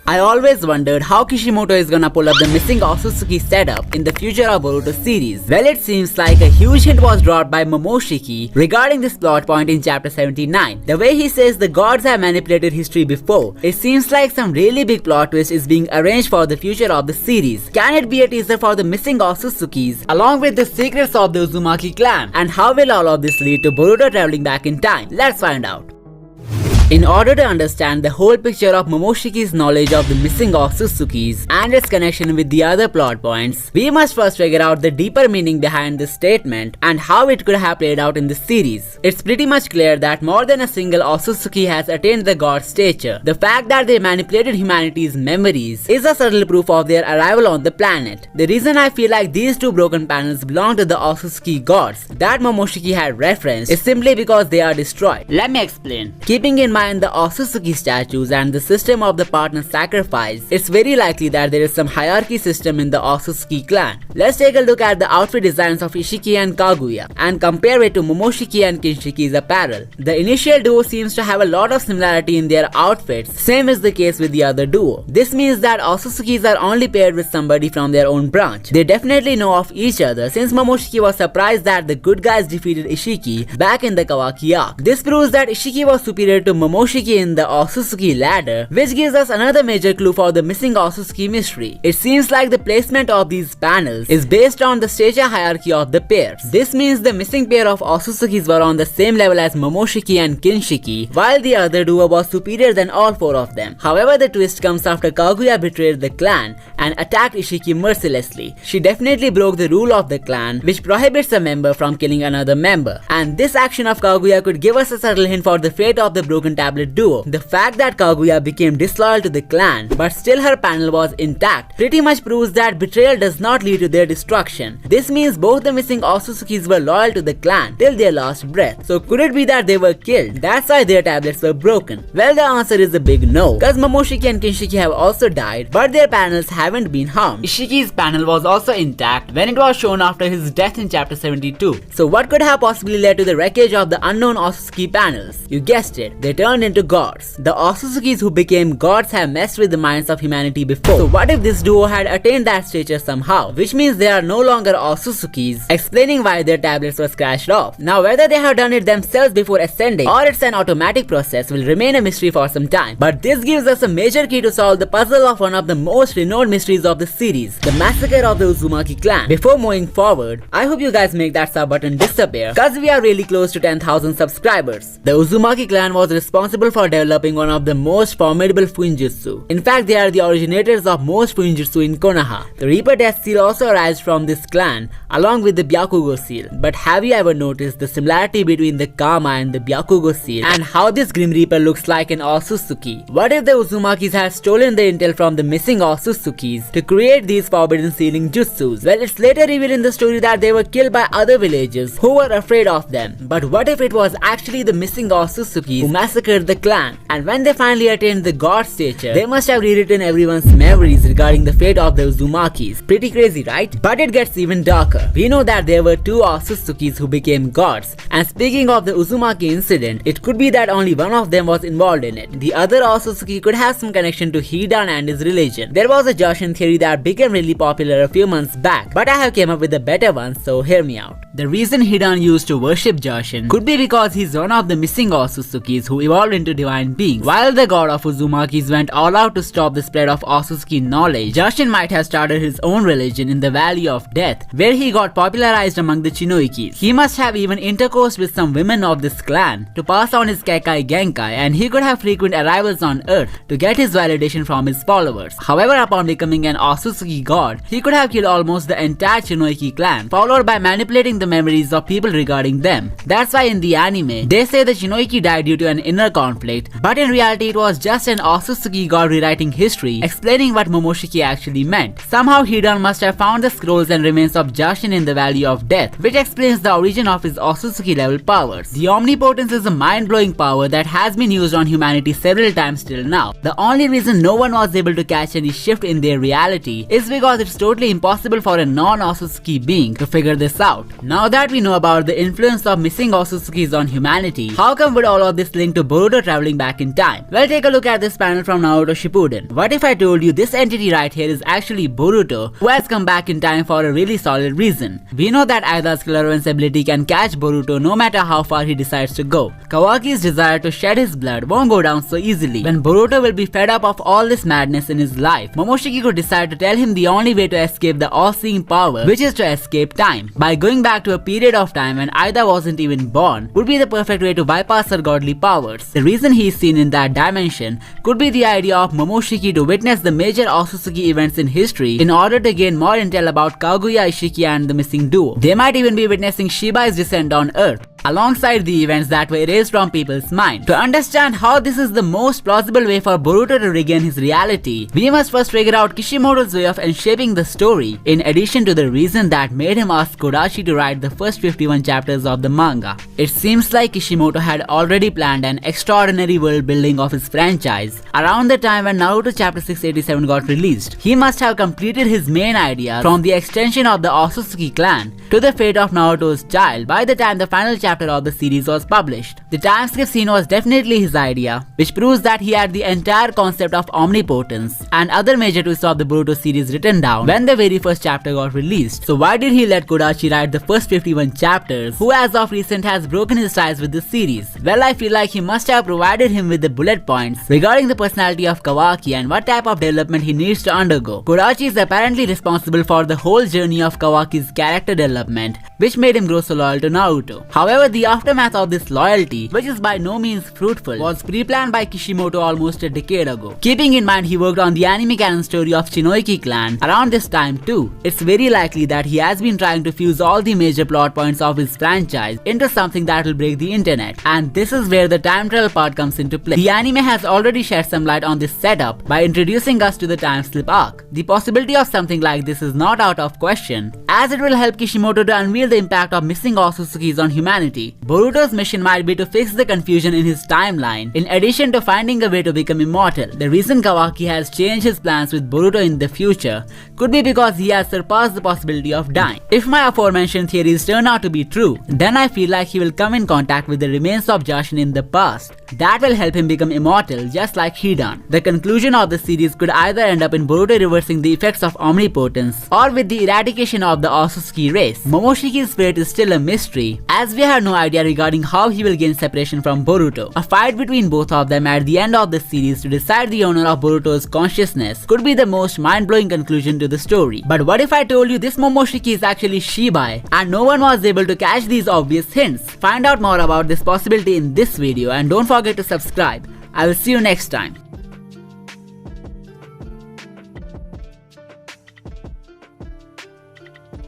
I always wondered how Kishimoto is gonna pull up the missing Uzumaki setup in the future of Boruto series. Well, it seems like a huge hint was dropped by Momoshiki regarding this plot point in chapter 79. The way he says the gods have manipulated history before, it seems like some really big plot twist is being arranged for the future of the series. Can it be a teaser for the missing Uzumaki along with the secrets of the Uzumaki Clan? And how will all of this lead to Boruto traveling back in time? Let's find out. In order to understand the whole picture of Momoshiki's knowledge of the missing Uzumaki and its connection with the other plot points, we must first figure out the deeper meaning behind this statement and how it could have played out in the series. It's pretty much clear that more than a single Uzumaki has attained the god stature. The fact that they manipulated humanity's memories is a subtle proof of their arrival on the planet. The reason I feel like these two broken panels belong to the Uzumaki gods that Momoshiki had referenced is simply because they are destroyed. Let me explain. Keeping in mind the Uzumaki statues and the system of the partner sacrifice, it's very likely that there is some hierarchy system in the Uzumaki clan. Let's take a look at the outfit designs of Ishiki and Kaguya and compare it to Momoshiki and Kinshiki's apparel. The initial duo seems to have a lot of similarity in their outfits, same is the case with the other duo. This means that Uzumaki are only paired with somebody from their own branch. They definitely know of each other since Momoshiki was surprised that the good guys defeated Ishiki back in the Kawaki arc. This proves that Ishiki was superior to Momoshiki in the Uzumaki ladder, which gives us another major clue for the missing Uzumaki mystery. It seems like the placement of these panels is based on the stature hierarchy of the pairs. This means the missing pair of Uzumaki were on the same level as Momoshiki and Kinshiki, while the other duo was superior than all four of them. However, the twist comes after Kaguya betrayed the clan and attacked Ishiki mercilessly. She definitely broke the rule of the clan, which prohibits a member from killing another member. And this action of Kaguya could give us a subtle hint for the fate of the broken tablet duo. The fact that Kaguya became disloyal to the clan but still her panel was intact pretty much proves that betrayal does not lead to their destruction. This means both the missing Uzumaki were loyal to the clan till their last breath. So could it be that they were killed? That's why their tablets were broken. Well, the answer is a big no, cause Momoshiki and Kinshiki have also died but their panels haven't been harmed. Ishiki's panel was also intact when it was shown after his death in chapter 72. So what could have possibly led to the wreckage of the unknown Uzumaki panels? You guessed it, they turned into gods. The Uzumaki who became gods have messed with the minds of humanity before. So what if this duo had attained that stature somehow? Which means they are no longer Uzumaki, explaining why their tablets were scratched off. Now whether they have done it themselves before ascending or it's an automatic process will remain a mystery for some time. But this gives us a major key to solve the puzzle of one of the most renowned mysteries of the series, the massacre of the Uzumaki clan. Before moving forward, I hope you guys make that sub button disappear cause we are really close to 10,000 subscribers. The Uzumaki clan was responsible for developing one of the most formidable Fuinjutsu. In fact, they are the originators of most Fuinjutsu in Konoha. The Reaper Death Seal also arises from this clan along with the Byakugo seal. But have you ever noticed the similarity between the Kama and the Byakugo seal and how this Grim Reaper looks like an Uzumaki? What if the Uzumakis had stolen the intel from the missing Uzumaki to create these forbidden sealing jutsus? Well, it's later revealed in the story that they were killed by other villagers who were afraid of them. But what if it was actually the missing Uzumaki who massacred the clan? And when they finally attained the god stature, they must have rewritten everyone's memories regarding the fate of the Uzumakis. Pretty crazy, right? But it gets even darker. We know that there were two Uzumaki who became gods. And speaking of the Uzumaki incident, it could be that only one of them was involved in it. The other Uzumaki could have some connection to Hidan and his religion. There was a Joshin theory that became really popular a few months back, but I have came up with a better one, so hear me out. The reason Hidan used to worship Joshin could be because he's one of the missing Uzumaki who evolved into divine beings. While the god of Uzumaki went all out to stop the spread of Uzumaki knowledge, Joshin might have started his own religion in the Valley of Death, where he got popularized among the Shinoikis. He must have even intercoursed with some women of this clan to pass on his Keikai Genkai, and he could have frequent arrivals on Earth to get his validation from his followers. However, upon becoming an Uzumaki god, he could have killed almost the entire Shinoiki clan, followed by manipulating the memories of people regarding them. That's why in the anime, they say the Shinoiki died due to an inner conflict, but in reality it was just an Uzumaki god rewriting history, explaining what Momoshiki actually meant. Somehow Hidan must have found the scrolls and remains of Joshin in the Valley of Death, which explains the origin of his Uzumaki level powers. The omnipotence is a mind-blowing power that has been used on humanity several times till now. The only reason no one was able to catch any shift in their reality is because it's totally impossible for a non-Uzumaki being to figure this out. Now that we know about the influence of missing Uzumaki on humanity, how come would all of this link to Boruto traveling back in time. Well, take a look at this panel from Naruto Shippuden. What if I told you this entity right here is actually Boruto, who has come back in time for a really solid reason? We know that Aida's Clairvoyance ability can catch Boruto no matter how far he decides to go. Kawaki's desire to shed his blood won't go down so easily. When Boruto will be fed up of all this madness in his life, Momoshiki could decide to tell him the only way to escape the all-seeing power, which is to escape time. By going back to a period of time when Aida wasn't even born, would be the perfect way to bypass her godly powers. The reason he is seen in that dimension could be the idea of Momoshiki to witness the major Otsutsuki events in history in order to gain more intel about Kaguya, Ishiki and the missing duo. They might even be witnessing Shibai's descent on Earth, alongside the events that were erased from people's mind. To understand how this is the most plausible way for Boruto to regain his reality, we must first figure out Kishimoto's way of shaping the story, in addition to the reason that made him ask Kodachi to write the first 51 chapters of the manga. It seems like Kishimoto had already planned an extraordinary world building of his franchise around the time when Naruto chapter 687 got released. He must have completed his main idea from the extension of the Uzumaki Clan to the fate of Naruto's child by the time the final chapter of the series was published. The time skip scene was definitely his idea, which proves that he had the entire concept of omnipotence and other major twists of the Boruto series written down when the very first chapter got released. So why did he let Kodachi write the first 51 chapters, who as of recent has broken his ties with the series? Well, I feel like he must have provided him with the bullet points regarding the personality of Kawaki and what type of development he needs to undergo. Kodachi is apparently responsible for the whole journey of Kawaki's character development, which made him grow so loyal to Naruto. However, the aftermath of this loyalty, which is by no means fruitful, was pre-planned by Kishimoto almost a decade ago. Keeping in mind he worked on the anime canon story of Uzumaki Clan around this time too, it's very likely that he has been trying to fuse all the major plot points of his franchise into something that will break the internet. And this is where the time travel part comes into play. The anime has already shed some light on this setup by introducing us to the time slip arc. The possibility of something like this is not out of question, as it will help Kishimoto to unveil the impact of missing Otsutsukis on humanity. Boruto's mission might be to fix the confusion in his timeline, in addition to finding a way to become immortal. The reason Kawaki has changed his plans with Boruto in the future could be because he has surpassed the possibility of dying. If my aforementioned theories turn out to be true, then I feel like he will come in contact with the remains of Jashin in the past. That will help him become immortal just like he done. The conclusion of the series could either end up in Boruto reversing the effects of omnipotence or with the eradication of the Otsutsuki race. Momoshiki's fate is still a mystery, as we have no idea regarding how he will gain separation from Boruto. A fight between both of them at the end of the series to decide the owner of Boruto's consciousness could be the most mind-blowing conclusion to the story. But what if I told you this Momoshiki is actually Shibai and no one was able to catch these obvious hints? Find out more about this possibility in this video and don't forget to subscribe. I will see you next time.